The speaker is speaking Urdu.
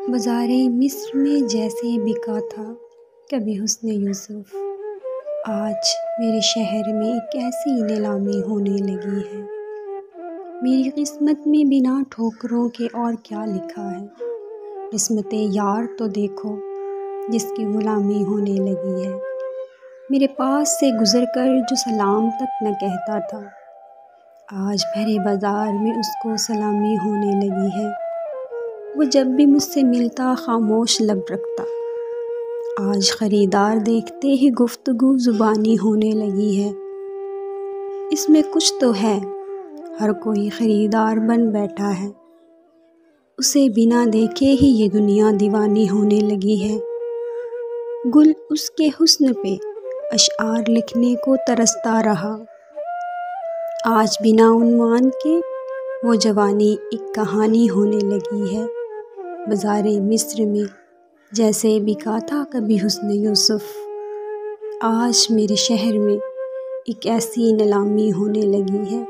بازار مصر میں جیسے بکا تھا کبھی حسن یوسف، آج میرے شہر میں ایک ایسی نیلامی ہونے لگی ہے۔ میری قسمت میں بنا ٹھوکروں کے اور کیا لکھا ہے؟ قسمت یار تو دیکھو جس کی غلامی ہونے لگی ہے۔ میرے پاس سے گزر کر جو سلام تک نہ کہتا تھا، آج بھرے بازار میں اس کو سلامی ہونے لگی ہے۔ وہ جب بھی مجھ سے ملتا خاموش لب رکھتا، آج خریدار دیکھتے ہی گفتگو زبانی ہونے لگی ہے۔ اس میں کچھ تو ہے، ہر کوئی خریدار بن بیٹھا ہے، اسے بنا دیکھے ہی یہ دنیا دیوانی ہونے لگی ہے۔ گل اس کے حسن پہ اشعار لکھنے کو ترستا رہا، آج بنا عنوان کے وہ جوانی ایک کہانی ہونے لگی ہے۔ بازار مصر میں جیسے بکا تھا کبھی حسن یوسف، آج میرے شہر میں ایک ایسی نیلامی ہونے لگی ہے۔